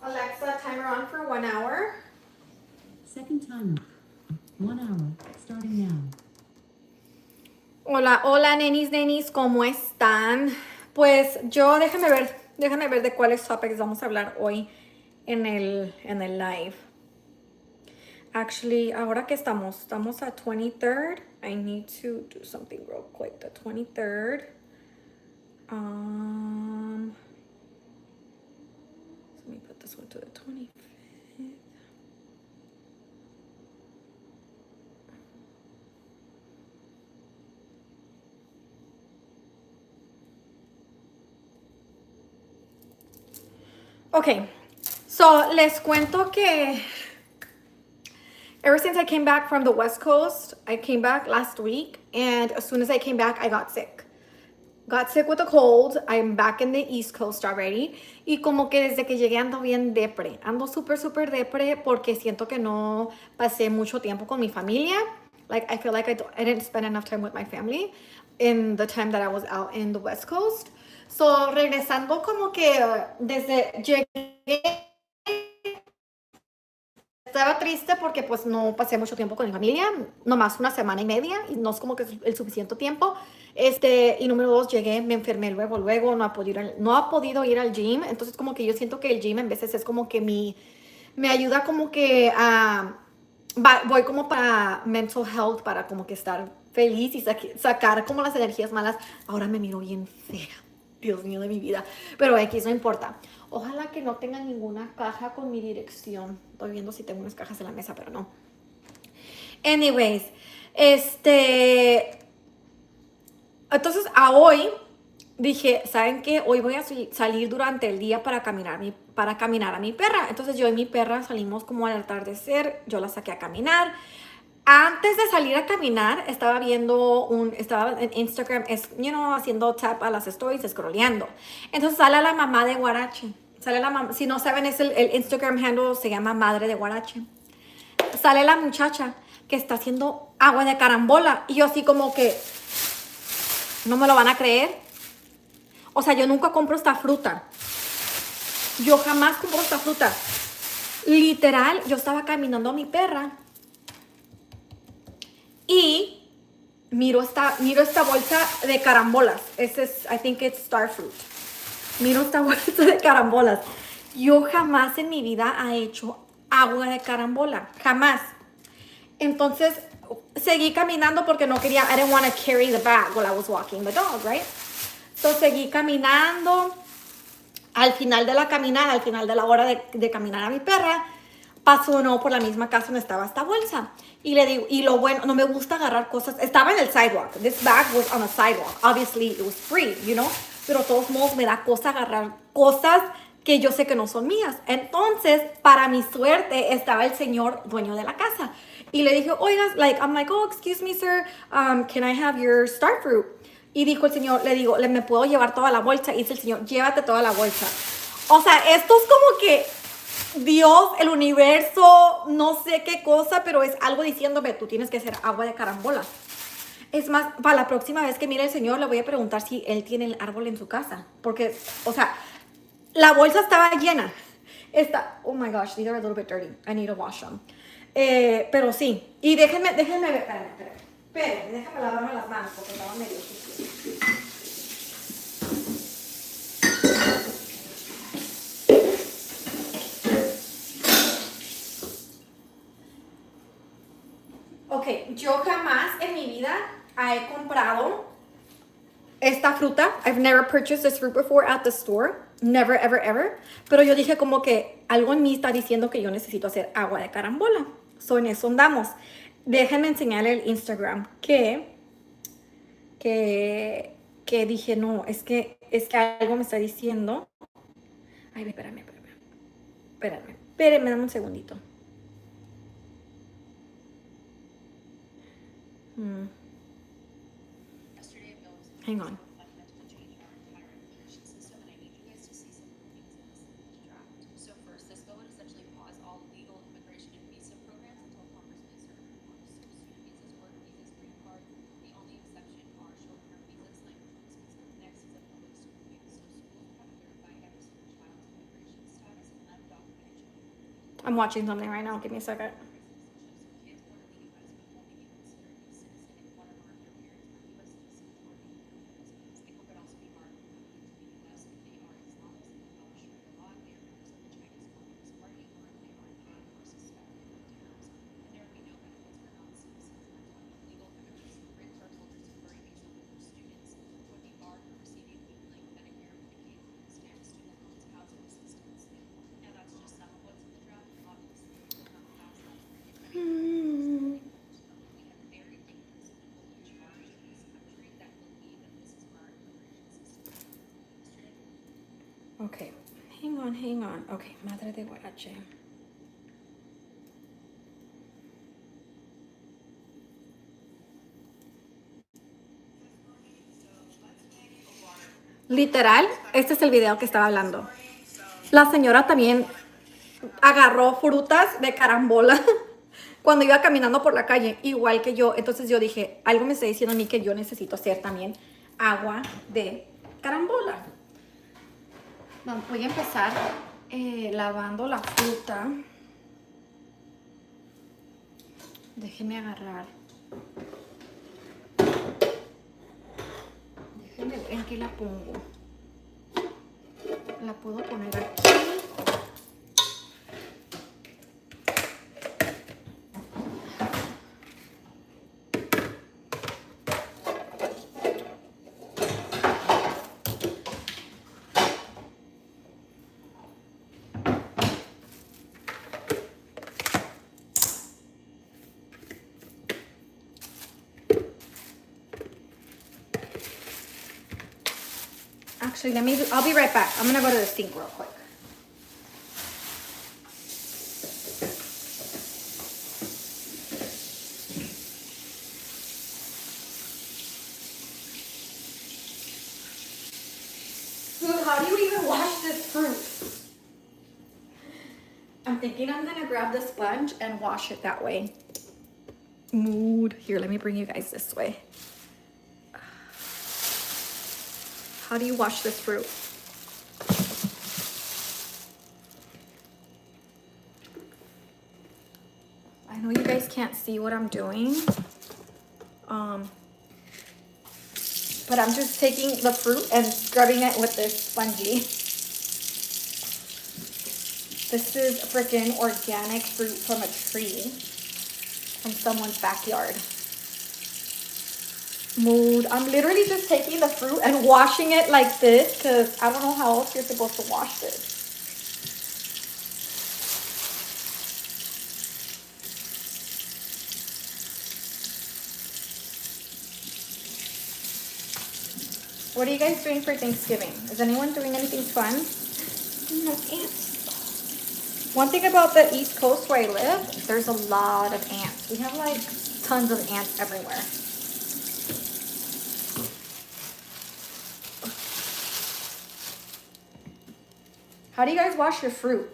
Alexa, timer on for 1 hour. Second timer. 1 hour. Starting now. Hola, hola, nenis, ¿cómo están? Pues yo, déjame ver de cuáles topics vamos a hablar hoy en el live. Actually, ahora que estamos at 23rd. I need to do something real quick. The 23rd. Let me put this one to the 25th. Okay, so les cuento que ever since I came back from the West Coast, I came back last week, and as soon as I came back, I got sick. Got sick with a cold. I'm back in the East Coast already. Y como que desde que llegué ando bien depre. Ando súper depre porque siento que no pasé mucho tiempo con mi familia. Like, I feel like I didn't spend enough time with my family in the time that I was out in the West Coast. So, regresando como que desde llegué, estaba triste porque pues no pasé mucho tiempo con mi familia, nomás una semana y media, y no es como que es el suficiente tiempo. Y número dos, llegué, me enfermé luego, no ha podido ir al gym, entonces como que yo siento que el gym en veces es como que me ayuda como que voy como para mental health, para como que estar feliz y sacar como las energías malas. Ahora me miro bien fea, Dios mío de mi vida, pero X no importa. Ojalá que no tenga ninguna caja con mi dirección. Estoy viendo si tengo unas cajas en la mesa, pero no. Anyways, entonces a hoy dije, ¿saben qué? Hoy voy a salir durante el día para caminar a mi perra. Entonces yo y mi perra salimos como al atardecer, yo la saqué a caminar. Antes de salir a caminar, estaba en Instagram, haciendo tap a las stories, scrolleando. Entonces sale la mamá de Guarache. Si no saben, es el Instagram handle, se llama Madre de Guarache. Sale la muchacha que está haciendo agua de carambola. Y yo así como que, no me lo van a creer. O sea, yo nunca compro esta fruta. Yo jamás compro esta fruta. Literal, yo estaba caminando a mi perra y miro esta bolsa de carambolas. I think it's star fruit. Miro esta bolsa de carambolas. Yo jamás en mi vida he hecho agua de carambola. Jamás. Entonces, seguí caminando porque no quería, I didn't want to carry the bag while I was walking the dog, right? Entonces, seguí caminando. Al final de la caminada, al final de la hora de caminar a mi perra, pasó uno por la misma casa donde estaba esta bolsa. Y le digo, y lo bueno, no me gusta agarrar cosas. Estaba en el sidewalk. This bag was on a sidewalk. Obviously, it was free, Pero de todos modos me da cosa agarrar cosas que yo sé que no son mías. Entonces, para mi suerte, estaba el señor dueño de la casa. Y le dije, oiga, I'm like, oh, excuse me, sir, can I have your star fruit? Y dijo el señor, le digo, ¿me puedo llevar toda la bolsa? Y dice el señor, llévate toda la bolsa. O sea, esto es como que Dios, el universo, no sé qué cosa, pero es algo diciéndome, tú tienes que hacer agua de carambola. Es más, para la próxima vez que mire el señor, le voy a preguntar si él tiene el árbol en su casa. Porque, o sea, la bolsa estaba llena. Oh my gosh, these are a little bit dirty. I need to wash them. Pero sí. Y déjenme ver, espérenme, déjame lavarme las manos porque estaba medio sucio. Ok, yo jamás en mi vida he comprado esta fruta. I've never purchased this fruit before at the store. Never, ever, ever. Pero yo dije como que algo en mí está diciendo que yo necesito hacer agua de carambola. So, en eso andamos. Déjenme enseñarle el Instagram que dije, no, es que algo me está diciendo. Ay, espérame, dame un segundito. Hang on. I'm watching something right now. Give me a second. Okay, hang on. Okay, Madre de Guarache. Literal, este es el video que estaba hablando. La señora también agarró frutas de carambola cuando iba caminando por la calle, igual que yo. Entonces yo dije, algo me está diciendo a mí que yo necesito hacer también agua de carambola. Voy a empezar lavando la fruta. Déjeme agarrar. Déjeme ver en qué la pongo. La puedo poner aquí. Actually, I'll be right back. I'm gonna go to the sink real quick. Dude, how do you even wash this fruit? I'm thinking I'm gonna grab the sponge and wash it that way. Mood. Here, let me bring you guys this way. How do you wash this fruit? I know you guys can't see what I'm doing. But I'm just taking the fruit and scrubbing it with this spongy. This is freaking organic fruit from a tree from someone's backyard. Mood. I'm literally just taking the fruit and washing it like this because I don't know how else you're supposed to wash this. What are you guys doing for Thanksgiving? Is anyone doing anything fun? No ants. One thing about the East Coast where I live, there's a lot of ants. We have like tons of ants everywhere. How do you guys wash your fruit?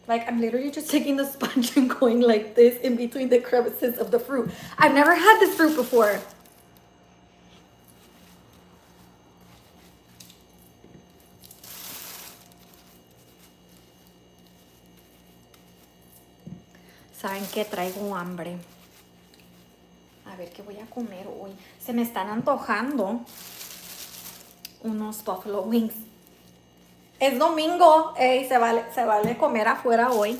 Like, I'm literally just taking the sponge and going like this in between the crevices of the fruit. I've never had this fruit before. Saben que traigo hambre. A ver qué voy a comer hoy. Se me están antojando unos buffalo wings. Es domingo, se vale comer afuera hoy.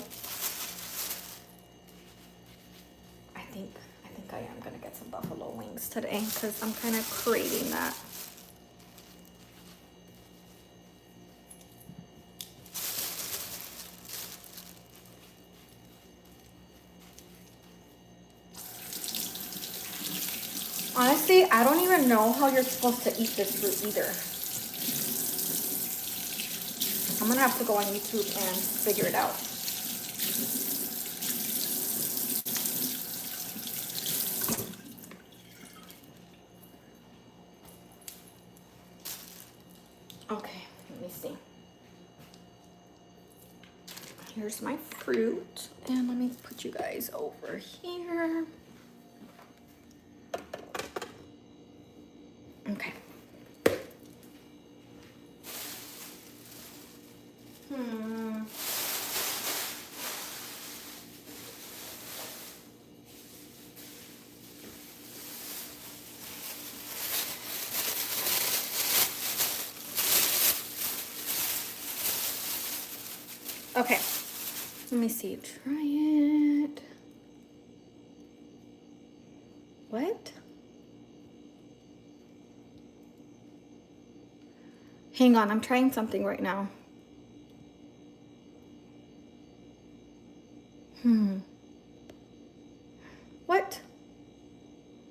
I think I am gonna get some buffalo wings today because I'm kind of craving that. Honestly, I don't even know how you're supposed to eat this fruit either. I'm gonna have to go on YouTube and figure it out. Okay, let me see. Here's my fruit, and let me put you guys over here. Okay. Okay. Let me see. Try it. What? Hang on, I'm trying something right now. What?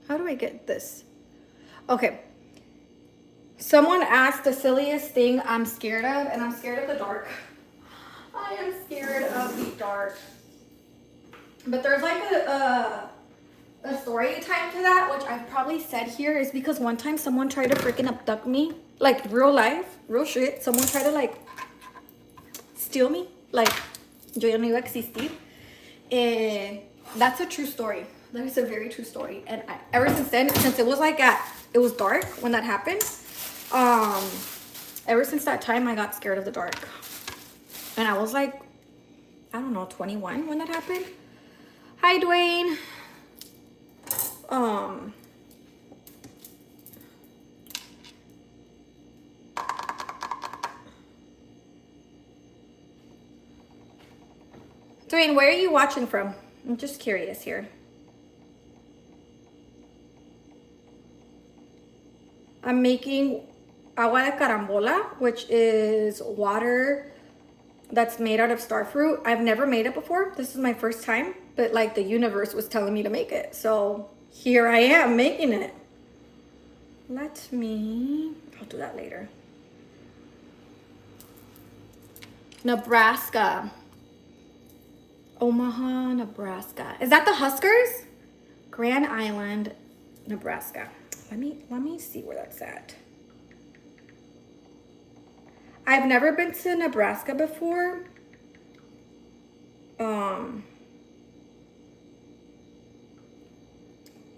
How do I get this? Okay. Someone asked the silliest thing I'm scared of, and I'm scared of the dark. I am scared of the dark. But there's like a story time to that, which I've probably said here, is because one time someone tried to freaking abduct me. Like real life, real shit. Someone tried to like steal me. Like, yo ya no iba a existir. That's a true story. That is a very true story. And ever since then, since it was like it was dark when that happened, ever since that time, I got scared of the dark. And I was like, I don't know, 21 when that happened. Hi, Dwayne. Dwayne, where are you watching from? I'm just curious here. I'm making agua de carambola, which is water that's made out of star fruit. I've never made it before. This is my first time, but like the universe was telling me to make it. So here I am making it. I'll do that later. Nebraska. Omaha, Nebraska. Is that the Huskers? Grand Island, Nebraska. Let me see where that's at. I've never been to Nebraska before. But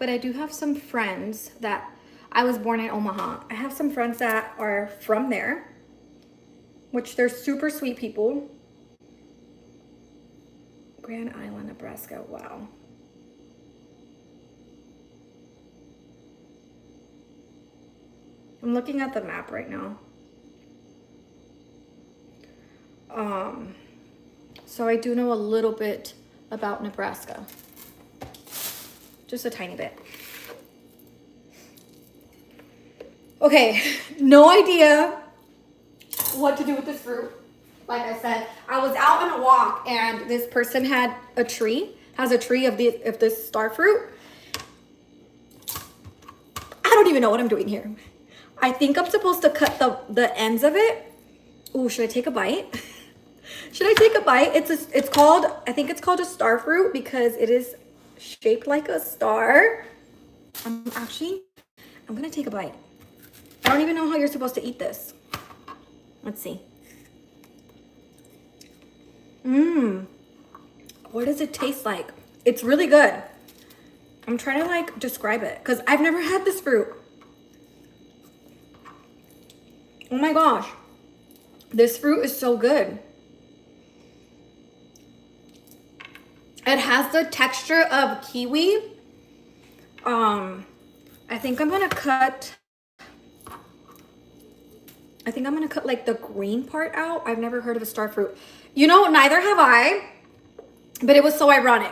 I do have some friends that I was born in Omaha. I have some friends that are from there, which they're super sweet people. Grand Island, Nebraska. Wow. I'm looking at the map right now. So I do know a little bit about Nebraska. Just a tiny bit. Okay, no idea what to do with this fruit. Like I said, I was out on a walk and this person has a tree of this star fruit. I don't even know what I'm doing here. I think I'm supposed to cut the ends of it. Ooh, should I take a bite? Should I take a bite? I think it's called a star fruit because it is shaped like a star. I'm gonna take a bite. I don't even know how you're supposed to eat this. Let's see. What does it taste like? It's really good. I'm trying to like describe it because I've never had this fruit. Oh my gosh. This fruit is so good. It has the texture of kiwi. I think I'm gonna cut like the green part out. I've never heard of a star fruit. You know, neither have I, but it was so ironic.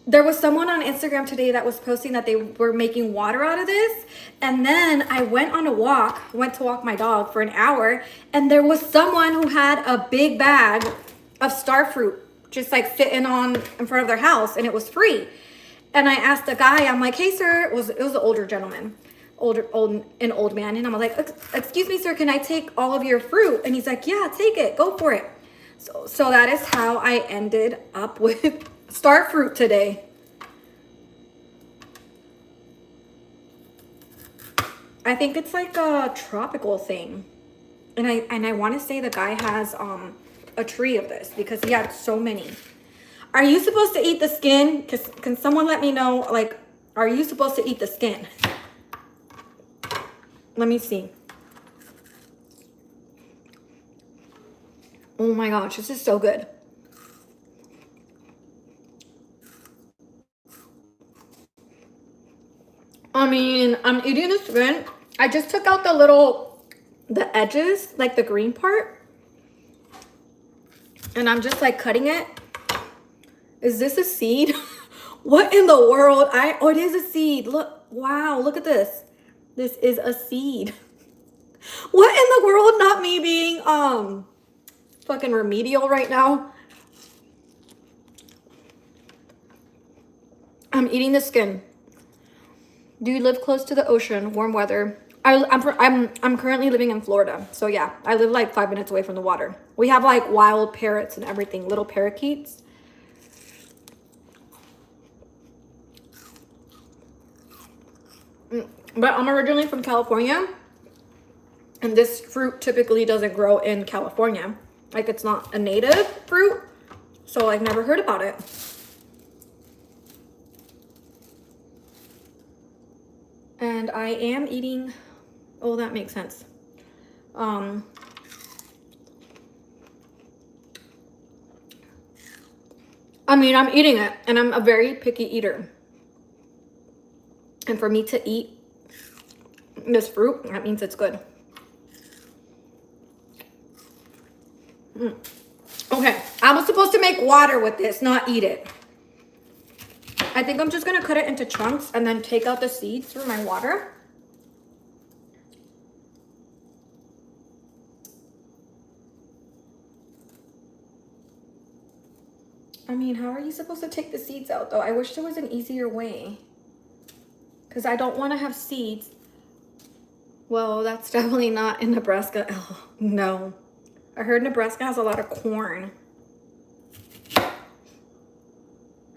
There was someone on Instagram today that was posting that they were making water out of this. And then I went to walk my dog for an hour, and there was someone who had a big bag of star fruit just like sitting in front of their house, and it was free. And I asked the guy, I'm like, hey sir, it was an older gentleman, an old man. And I'm like, excuse me, sir, can I take all of your fruit? And he's like, yeah, take it, go for it. So that is how I ended up with star fruit today. I think it's like a tropical thing. And I want to say the guy has a tree of this because he had so many. Are you supposed to eat the skin? Can someone let me know, like, are you supposed to eat the skin? Let me see. Oh my gosh, this is so good. I mean, I'm eating the skin. I just took out the edges, like the green part. And I'm just like cutting it. Is this a seed? What in the world? Oh, it is a seed. Look, wow, look at this. This is a seed. What in the world? Not me being fucking remedial right now. I'm eating the skin. Do you live close to the ocean? Warm weather. I'm currently living in Florida. So yeah, I live like 5 minutes away from the water. We have like wild parrots and everything, little parakeets. But I'm originally from California, and this fruit typically doesn't grow in California. Like, it's not a native fruit, so I've never heard about it. And I am eating, oh, that makes sense. I mean, I'm eating it, and I'm a very picky eater. And for me to eat this fruit, that means it's good. Okay, I was supposed to make water with this, not eat it. I think I'm just gonna cut it into chunks and then take out the seeds for my water. I mean, how are you supposed to take the seeds out though? I wish there was an easier way. Because I don't want to have seeds. Well, that's definitely not in Nebraska. Oh, no. I heard Nebraska has a lot of corn.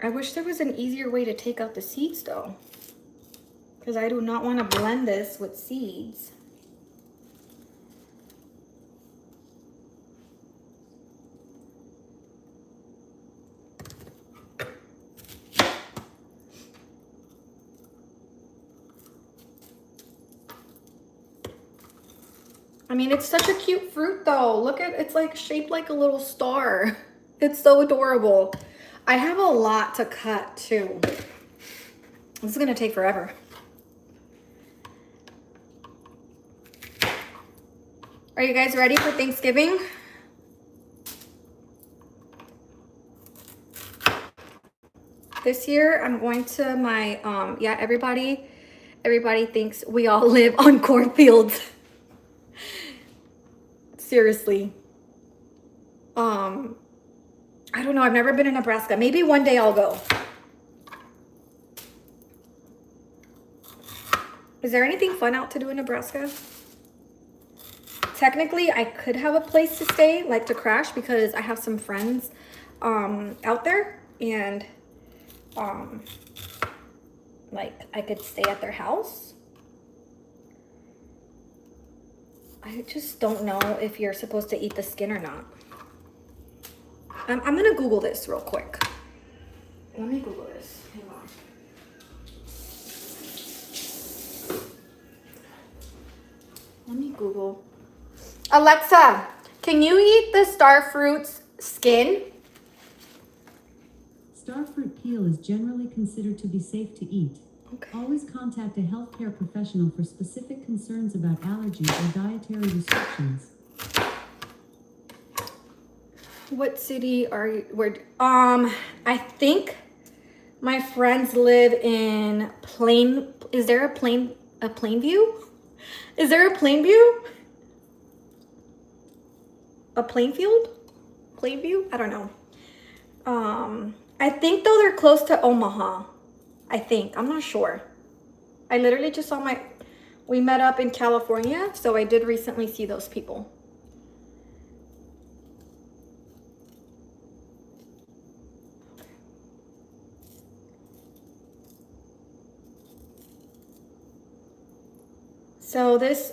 I wish there was an easier way to take out the seeds though. Because I do not want to blend this with seeds. I mean, it's such a cute fruit though. Look at, it's like shaped like a little star. It's so adorable. I have a lot to cut too. This is gonna take forever. Are you guys ready for Thanksgiving? This year I'm going to my, yeah, everybody thinks we all live on cornfields. Seriously. I don't know. I've never been in Nebraska. Maybe one day I'll go. Is there anything fun out to do in Nebraska? Technically, I could have a place to stay, like to crash, because I have some friends out there, and like I could stay at their house. I just don't know if you're supposed to eat the skin or not. I'm gonna Google this real quick. Let me Google this. Hang on. Let me Google. Alexa, can you eat the star fruit's skin? Starfruit peel is generally considered to be safe to eat. Okay. Always contact a healthcare professional for specific concerns about allergies or dietary restrictions. What city are you? Where? I think my friends live in Plain. Is there a Plainview? Is there a Plainview? A Plainfield? Plainview? I don't know. I think though they're close to Omaha. I think. I'm not sure. I literally just saw we met up in California, so I did recently see those people. So this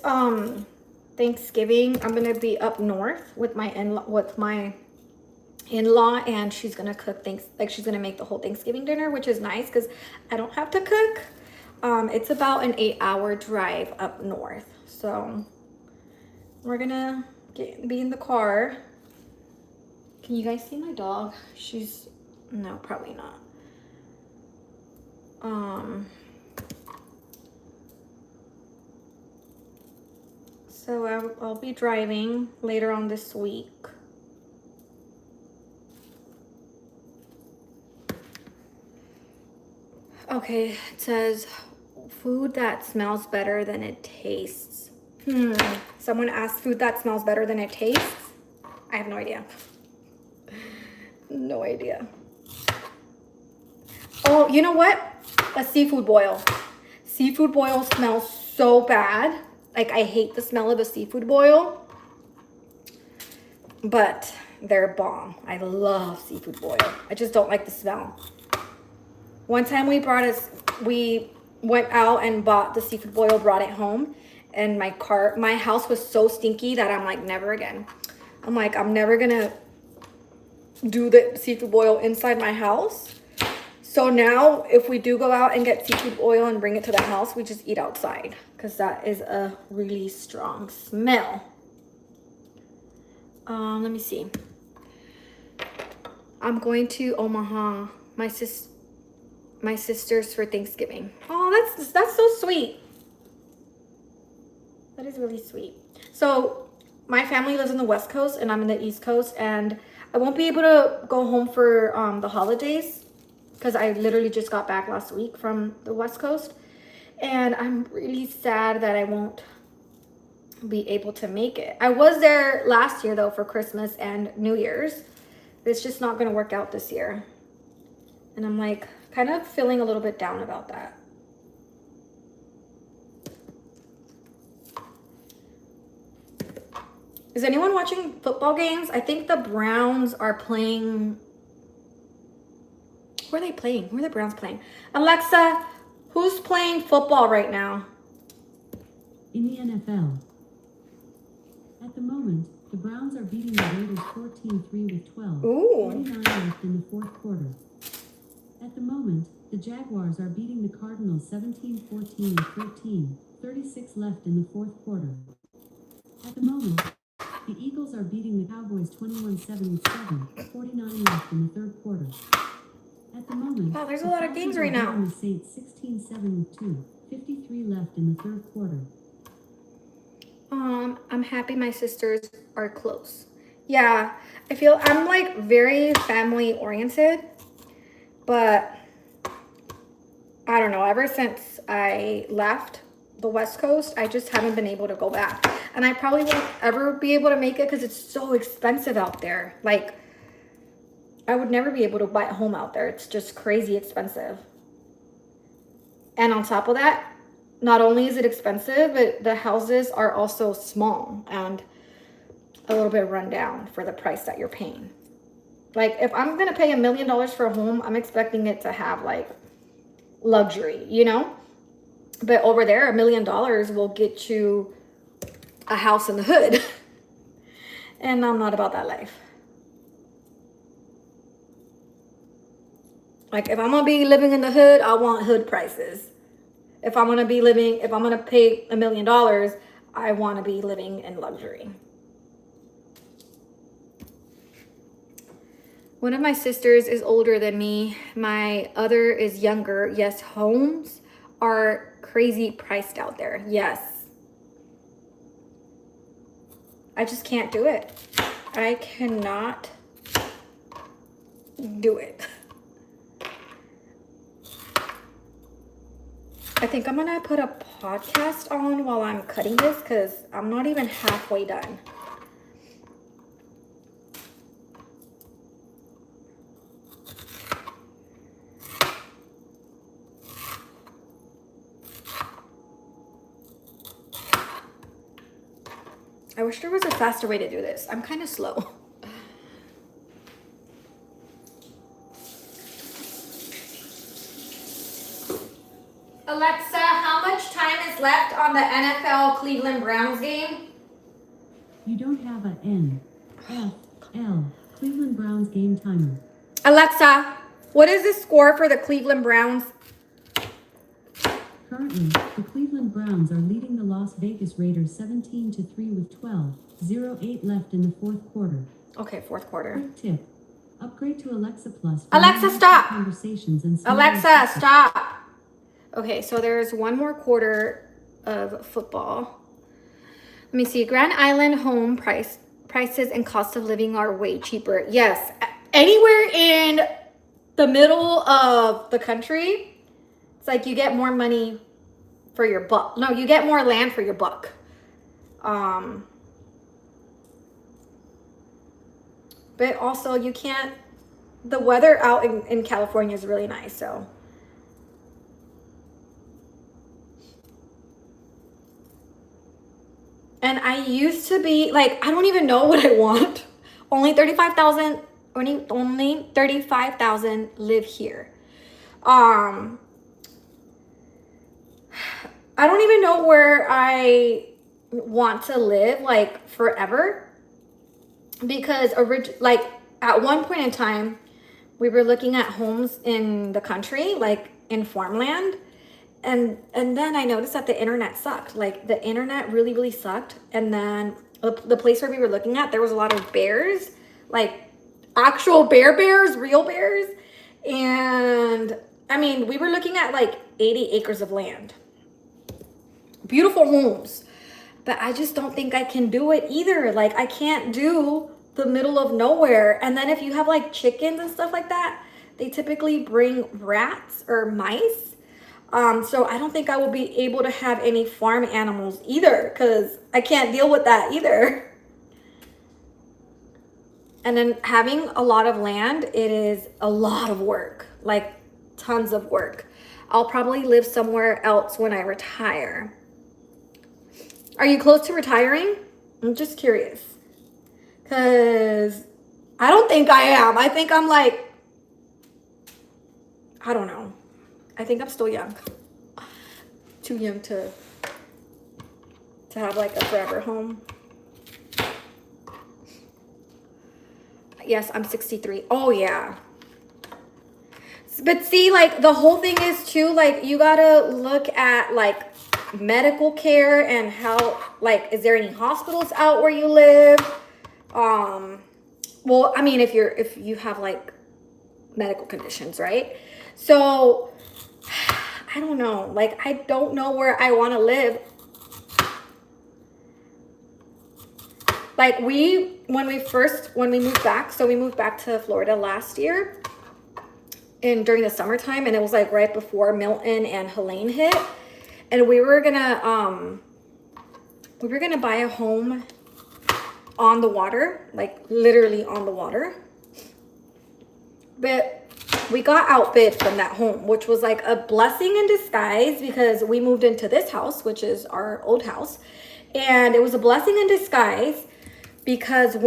Thanksgiving, I'm gonna be up north with my in-law, and she's gonna cook things, like she's gonna make the whole Thanksgiving dinner, which is nice because I don't have to cook. It's about an 8-hour drive up north, so we're gonna be in the car. Can you guys see my dog? No, probably not. So I'll be driving later on this week. Okay, it says food that smells better than it tastes. Someone asked food that smells better than it tastes. I have no idea. No idea. Oh, you know what? A seafood boil. Seafood boil smells so bad. Like, I hate the smell of a seafood boil. But they're bomb. I love seafood boil. I just don't like the smell. One time we went out and bought the seafood boil, brought it home. And my house was so stinky that I'm like, never again. I'm like, I'm never gonna do the seafood boil inside my house. So now if we do go out and get seafood oil and bring it to the house, we just eat outside because that is a really strong smell. Let me see. I'm going to Omaha, my sisters for Thanksgiving. Oh, that's so sweet. That is really sweet. So my family lives in the West Coast and I'm in the East Coast, and I won't be able to go home for the holidays because I literally just got back last week from the West Coast, and I'm really sad that I won't be able to make it. I was there last year though for Christmas and New Year's. It's just not going to work out this year, and I'm like kind of feeling a little bit down about that. Is anyone watching football games? I think the Browns are playing. Who are they playing? Who are the Browns playing? Alexa, who's playing football right now? In the NFL. At the moment, the Browns are beating the Raiders 14-3 with 12. Ooh. 49 left in the fourth quarter. At the moment, the Jaguars are beating the Cardinals 17-14 with 13. 36 left in the fourth quarter. At the moment, the Eagles are beating the Cowboys 21-7 with 7. 49 left in the third quarter. At the moment, wow, there's a lot of games right now. now. The Saints 16-7 with 2. 53 left in the third quarter. I'm happy my sisters are close. Yeah, I feel I'm like very family oriented, but I don't know. Ever since I left the West Coast, I just haven't been able to go back. And I probably won't ever be able to make it because it's so expensive out there. Like, I would never be able to buy a home out there. It's just crazy expensive. And on top of that, not only is it expensive, but the houses are also small and a little bit run down for the price that you're paying. Like, if I'm going to pay $1 million for a home, I'm expecting it to have like luxury, you know? But over there, $1 million will get you a house in the hood. And I'm not about that life. Like, if I'm going to be living in the hood, I want hood prices. If I'm going to pay $1 million, I want to be living in luxury. One of my sisters is older than me. My other is younger. Yes, homes are crazy priced out there. Yes. I just can't do it. I cannot do it. I think I'm gonna put a podcast on while I'm cutting this because I'm not even halfway done. I wish there was a faster way to do this. I'm kind of slow. Alexa, how much time is left on the NFL Cleveland Browns game? You don't have a NFL Cleveland Browns game timer. Alexa, what is the score for the Cleveland Browns? Currently, the Cleveland Browns are leading the Las Vegas Raiders 17-3 with 12. 0-8 left in the fourth quarter. Okay, fourth quarter. Quick tip. Upgrade to Alexa Plus. for Alexa, more stop. Conversations and Alexa, stop. Okay, so there's one more quarter of football. Let me see. Grand Island home prices and cost of living are way cheaper. Yes, anywhere in the middle of the country, It's like you get more money for your buck. No, you get more land for your buck. But also you can't, the weather out in California is really nice, so. And I used to be like, I don't even know what I want. Only 35,000, only 35,000 live here. I don't even know where I want to live like forever, because like at one point in time we were looking at homes in the country, like in farmland, and then I noticed that the internet sucked. Like the internet really sucked. And then the place where we were looking at, there was a lot of bears, like actual bears, real bears. And I mean, we were looking at like 80 acres of land, beautiful homes, but I just don't think I can do it either. Like I can't do the middle of nowhere. And then if you have like chickens and stuff like that, they typically bring rats or mice. So I don't think I will be able to have any farm animals either, because I can't deal with that either. And then having a lot of land, it is a lot of work, like tons of work. I'll probably live somewhere else when I retire. Are you close to retiring? I'm just curious, because I don't think I am. I think I'm like, I don't know. I think I'm still young. Too young to have like a forever home. Yes, I'm 63. Oh yeah. But see, like the whole thing is too, like you gotta look at like medical care and how, like, is there any hospitals out where you live? Well, I mean, if you have like medical conditions, right? So I don't know. Like, I don't know where I want to live. Like when we moved back, so we moved back to Florida last year and during the summertime, and it was like right before Milton and Helene hit. And we were gonna buy a home on the water, like literally on the water. But we got outbid from that home, which was like a blessing in disguise, because we moved into this house, which is our old house. And it was a blessing in disguise because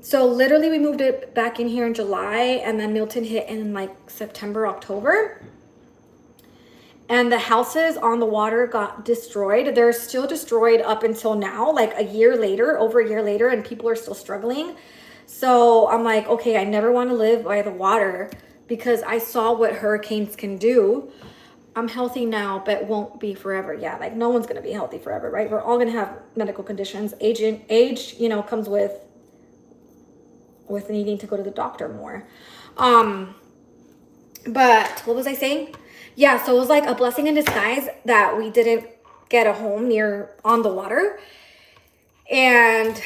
so literally we moved it back in here in July, and then Milton hit in like September, October. And the houses on the water got destroyed. They're still destroyed up until now, like over a year later, and people are still struggling. So I'm like, okay, I never want to live by the water, because I saw what hurricanes can do. I'm healthy now, but won't be forever. Yeah, like no one's going to be healthy forever, right? We're all going to have medical conditions. Age, comes with needing to go to the doctor more. But what was I saying? Yeah, so it was like a blessing in disguise that we didn't get a home on the water. And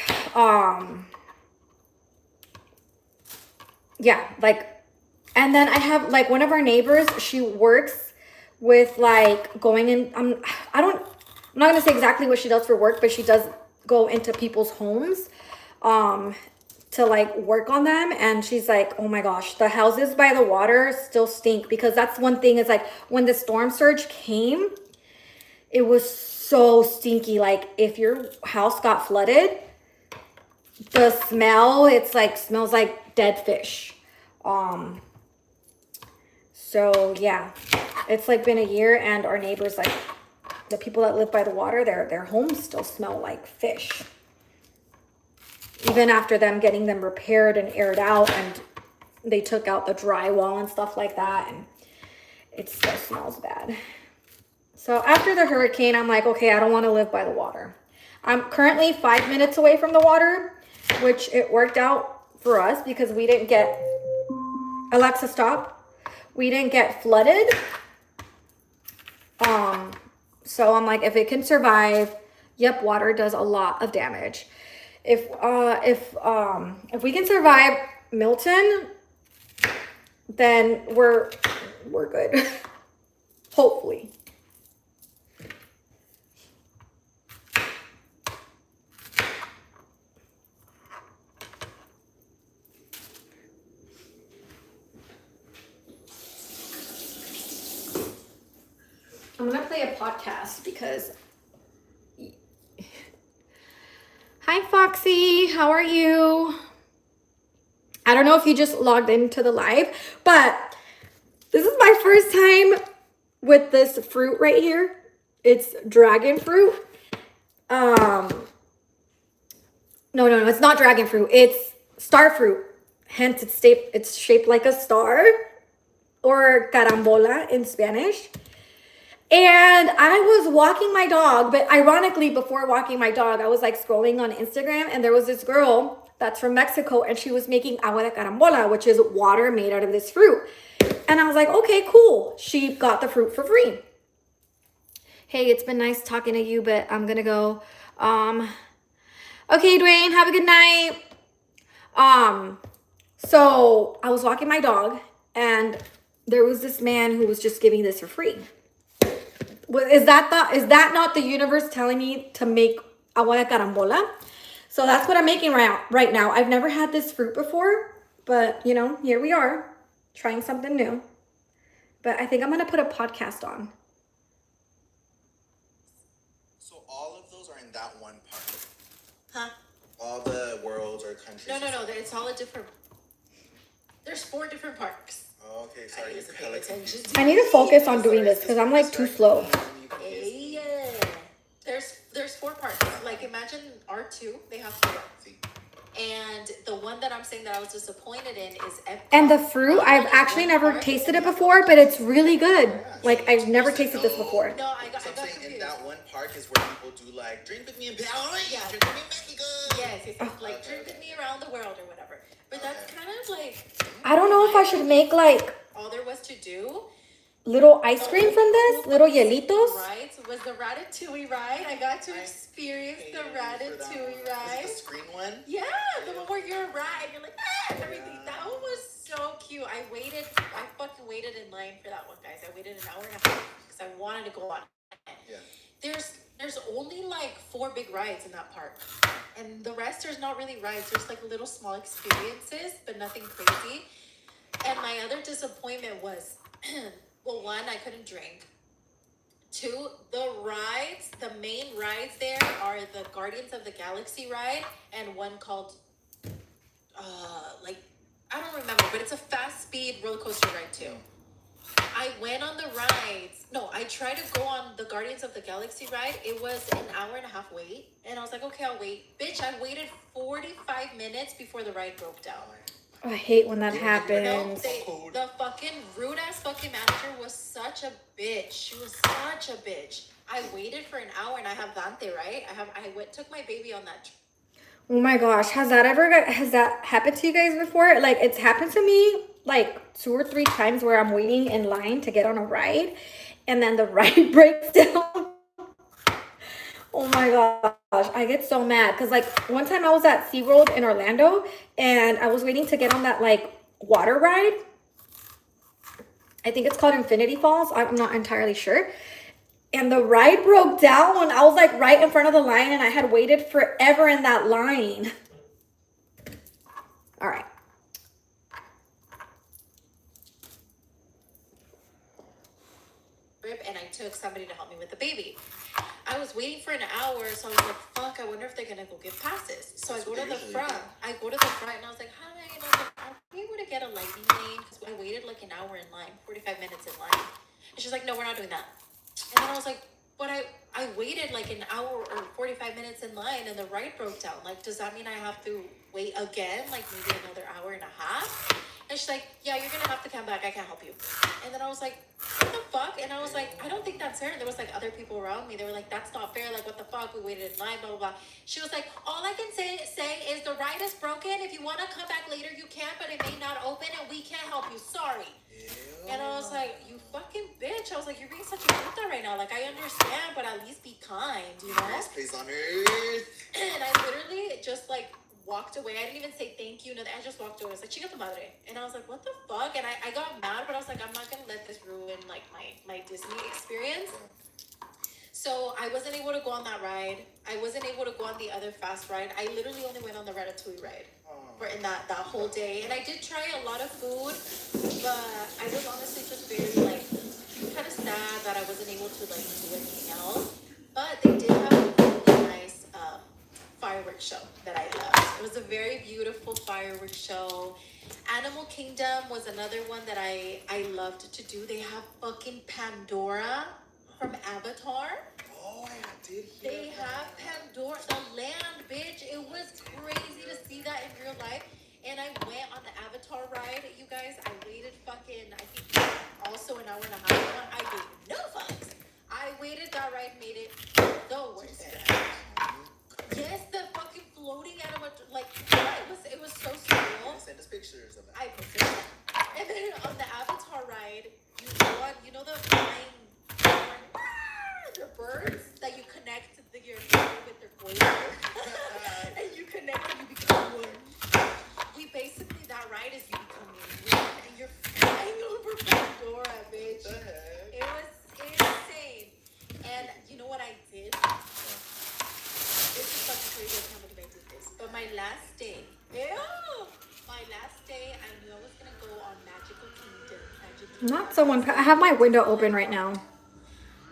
yeah, like, and then I have like one of our neighbors, she works with like going in, I'm not gonna say exactly what she does for work, but she does go into people's homes to like work on them. And she's like, oh my gosh, the houses by the water still stink, because that's one thing, is like when the storm surge came, it was so stinky. Like if your house got flooded, the smell, it's like smells like dead fish. So yeah, it's like been a year, and our neighbors, like the people that live by the water, their homes still smell like fish. Even after them getting them repaired and aired out, and they took out the drywall and stuff like that, and it still smells bad. So after the hurricane, I'm like, okay, I don't want to live by the water. I'm currently 5 minutes away from the water, which it worked out for us because we didn't get, Alexa, stop. We didn't get flooded. So I'm like, if it can survive, yep, water does a lot of damage. If we can survive Milton, then we're good. Hopefully. I'm gonna play a podcast because. Hi, Foxy. How are you? I don't know if you just logged into the live, but this is my first time with this fruit right here. It's dragon fruit. No, it's not dragon fruit. It's star fruit. Hence, it's shaped like a star, or carambola in Spanish. And I was walking my dog, but ironically, before walking my dog, I was like scrolling on Instagram, and there was this girl that's from Mexico, and she was making agua de carambola, which is water made out of this fruit. And I was like, okay, cool. She got the fruit for free. Hey, it's been nice talking to you, but I'm gonna go. Okay, Dwayne, have a good night. So I was walking my dog, and there was this man who was just giving this for free. Is that not the universe telling me to make agua de carambola? So that's what I'm making right now. I've never had this fruit before, but you know, here we are, trying something new. But I think I'm gonna put a podcast on. So all of those are in that one park? Huh? All the worlds or countries? No. It's all a different. There's 4 different parks. Oh, okay, sorry. I need to pay attention. I need to focus on doing this because I'm like too slow. Yeah. There's 4 parks. Like imagine R2. They have 4. And the one that I'm saying that I was disappointed in is Epcot. And the fruit, I've actually never tasted it before, but it's really good. Like I've never tasted this before. No, I got Something confused. in that one park is where people do like drink with me in Paris, Yeah. drink with me in Mexico. Yes, like drink with me around the world or whatever. But that's kind of like. I don't know if I should make like All there was to do. little ice cream from this, little hielitos. Right, was the Ratatouille ride. I got to experience the Ratatouille ride. Is it the screen one? Yeah, the one where you're a rat and you're like, and everything. That one was so cute. I fucking waited in line for that one, guys. I waited an hour and a half because I wanted to go on it. Yeah. There's only like 4 big rides in that park. And the rest, there's not really rides. There's like little small experiences, but nothing crazy. And my other disappointment was, well, 1, I couldn't drink. 2, the main rides there are the Guardians of the Galaxy ride and one called, I don't remember, but it's a fast speed roller coaster ride too. I went on the rides. No, I tried to go on the Guardians of the Galaxy ride. It was an hour and a half wait. And I was like, okay, I'll wait. Bitch, I waited 45 minutes before the ride broke down. I hate when that No, happens. the fucking rude ass fucking manager was such a bitch. She was such a bitch. I waited for an hour and I have Dante, right? Took my baby on that. Oh my gosh, has that happened to you guys before? Like it's happened to me like 2 or 3 times where I'm waiting in line to get on a ride and then the ride breaks down. Oh my gosh, I get so mad because like one time I was at SeaWorld in Orlando and I was waiting to get on that like water ride. I think it's called Infinity Falls. I'm not entirely sure. And the ride broke down when I was like right in front of the line and I had waited forever in that line. All right. And I took somebody to help me with the baby. I was waiting for an hour, so I was like, fuck, I wonder if they're gonna go get passes. So I go to the front. And I was like, hi, are we able to get a lightning lane? Because I waited like an hour in line, 45 minutes in line. And she's like, no, we're not doing that. And then I was like, but I waited like an hour or 45 minutes in line and the ride broke down. Like, does that mean I have to wait again? Like maybe another hour and a half? And she's like, yeah, you're going to have to come back. I can't help you. And then I was like, what the fuck? And I was like, I don't think that's fair. And there was like other people around me. They were like, that's not fair. Like, what the fuck? We waited in line, blah, blah, blah. She was like, all I can say is the ride is broken. If you want to come back later, you can, but it may not open and we can't help you. Sorry. Ew. And I was like, you fucking bitch. I was like, you're being such a puta right now. Like, I understand, but at least be kind, you know? Last place on earth. And I literally just like walked away. I didn't even say thank you. Nothing. I just walked away. I was like, chica tu madre. And I was like, what the fuck? And I got mad, but I was like, I'm not going to let this ruin ruin like my Disney experience. So I wasn't able to go on that ride. I wasn't able to go on the other fast ride. I literally only went on the Ratatouille ride for in that whole day. And I did try a lot of food, but I was honestly just very like kind of sad that I wasn't able to like do anything else. But they did have a really nice fireworks show that I loved. It was a very beautiful fireworks show. Animal Kingdom was another one that I loved to do. They have fucking Pandora from Avatar. Oh, I did hear They have Pandora, the land, bitch. It was crazy to see that in real life. And I went on the Avatar ride, you guys. I waited fucking, I think, also an hour and a half. I gave no fucks. I waited, that ride made it so worth it. Yes, the fucking floating out of a, like, it was so surreal. Send us pictures of that. I prefer that. And then on the Avatar ride, you go on, you know the flying, the birds that you connect your phone with their voice, and you connect and you become one. We basically, that ride is you becoming one, and you're flying over Pandora, bitch. What the heck? It was insane. And you know what I did? This is fucking crazy. I can't believe I did this. But my last day, I knew I was gonna go on Magical Kingdom. Not someone. I have my window open right now.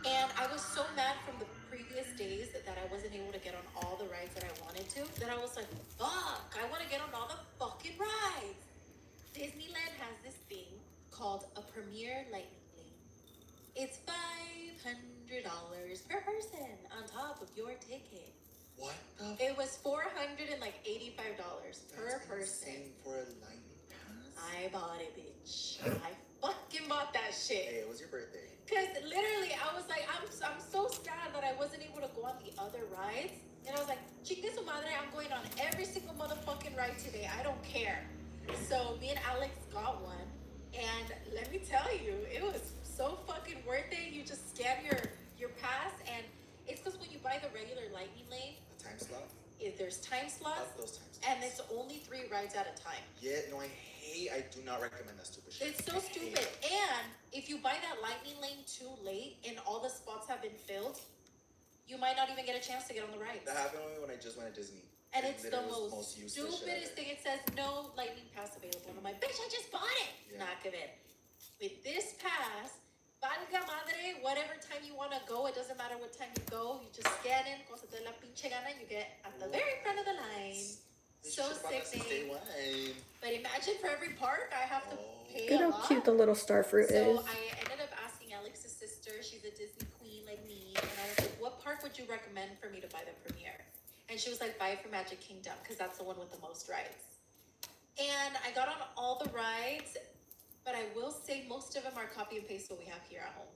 And I was so mad from the previous days that I wasn't able to get on all the rides that I wanted to, that I was like, fuck, I want to get on all the fucking rides. Disneyland has this thing called a Premier Lightning Lane. It's $500 per person on top of your ticket. What the? It was $485 per person. Insane for a lightning pass. I bought it, bitch. I fucking bought that shit. Hey, it was your birthday. Because literally, I was like, I'm so sad that I wasn't able to go on the other rides. And I was like, chingue su madre, I'm going on every single motherfucking ride today. I don't care. So me and Alex got one. And let me tell you, it was so fucking worth it. You just scan your pass. And it's because when you buy the regular lightning lane, A time slot? there's time slots. Love those time slots. And it's only 3 rides at a time. Yeah, no, I do not recommend that stupid shit. It's so stupid. And if you buy that lightning lane too late and all the spots have been filled, you might not even get a chance to get on the rides. That happened to me when I just went to Disney. And It it's the literally was most useless shit stupidest ever. thing. It says no lightning pass available. And I'm like, bitch, I just bought it. Yeah. Not good. With this pass, valga madre, whatever time you want to go, it doesn't matter what time you go, you just scan in, cosa de la pinche gana, you get at the very front of the line. They So should've bought that since day sickening. one. But imagine for every park, I have to pay Look a how lot. cute the little star fruit So is. I ended up asking Alex's sister, she's a Disney queen like me, and I was like, what park would you recommend for me to buy the premiere? And she was like, buy it for Magic Kingdom, because that's the one with the most rides. And I got on all the rides, but I will say most of them are copy and paste what we have here at home.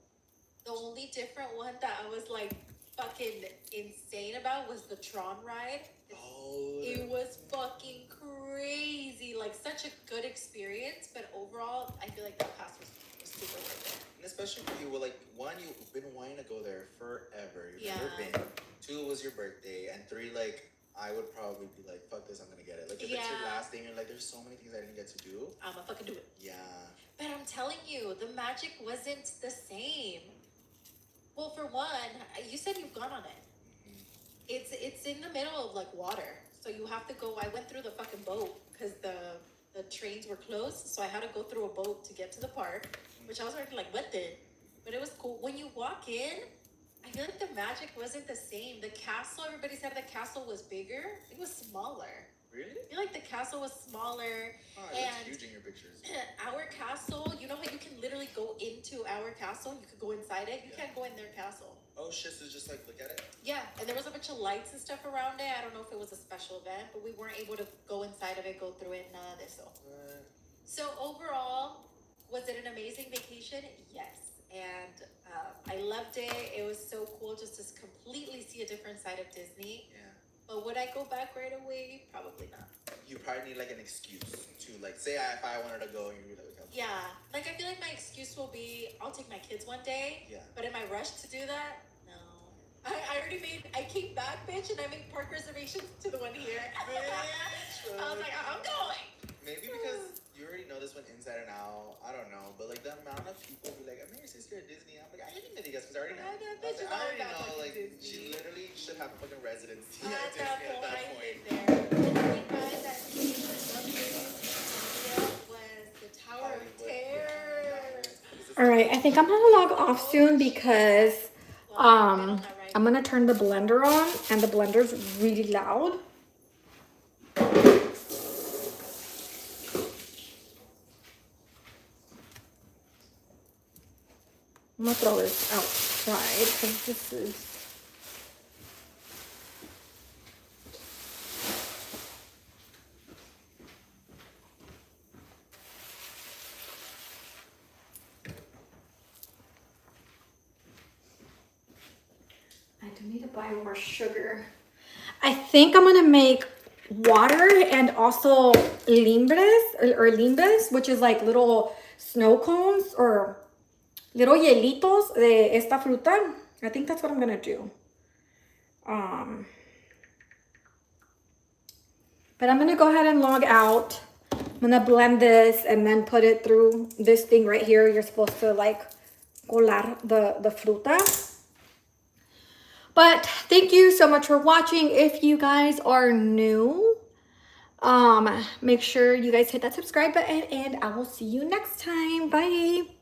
The only different one that I was like fucking insane about was the Tron ride. Oh. It was fucking crazy, like such a good experience, but overall, I feel like that pass was super worth it. And especially for you, well, like, one, you've been wanting to go there forever. You've never Yeah. been. 2, it was your birthday. And 3, like, I would probably be like, fuck this, I'm gonna get it. Like, if it's your Yeah. last thing, you're like, there's so many things I didn't get to do. I'ma fucking do it. Yeah. But I'm telling you, the magic wasn't the same. Well, for one, you said you've gone on it. It's in the middle of like water, so you have to go. I went through the fucking boat because the trains were closed, so I had to go through a boat to get to the park, which I was already like, what the? But it was cool. When you walk in, I feel like the magic wasn't the same. The castle, everybody said the castle was bigger. It was smaller. Really? I feel like the castle was smaller. Oh, it looks And- huge in your pictures. Our castle, you know how you can literally go into our castle? You could go inside it. You can't go in their castle. Oh, shit, so just like, look at it. Yeah, and there was a bunch of lights and stuff around it. I don't know if it was a special event, but we weren't able to go inside of it, go through it, none of this. So overall, was it an amazing vacation? Yes. And I loved it. It was so cool just to completely see a different side of Disney. Yeah. But would I go back right away? Probably not. You probably need, like, an excuse to, like, say if I wanted to go, and you'd be like, okay. Yeah, like I feel like my excuse will be, I'll take my kids one day. Yeah. But am I rushed to do that? No. I came back, bitch, and I made park reservations to the one here. Bitch, I was like, I'm going. Maybe because you already know this one inside and out. I don't know. But, like, the amount of people be like, Amaris is here at Disney. I'm like, I didn't even because I already know. I know, I was bitch, like, I already all about know, like, fucking she Disney. literally should have a fucking residency At at that Disney at that point. point, right there. And then we find that was the Tower of Terror. All right, I think I'm gonna log off soon because I'm gonna turn the blender on and the blender's really loud. I'm gonna throw this outside because this is. I do need to buy more sugar. I think I'm gonna make water and also limbres, which is like little snow cones or little hielitos de esta fruta. I think that's what I'm gonna do. But I'm gonna go ahead and log out. I'm gonna blend this and then put it through this thing right here. You're supposed to like colar the fruta. But thank you so much for watching. If you guys are new, make sure you guys hit that subscribe button and I will see you next time. Bye.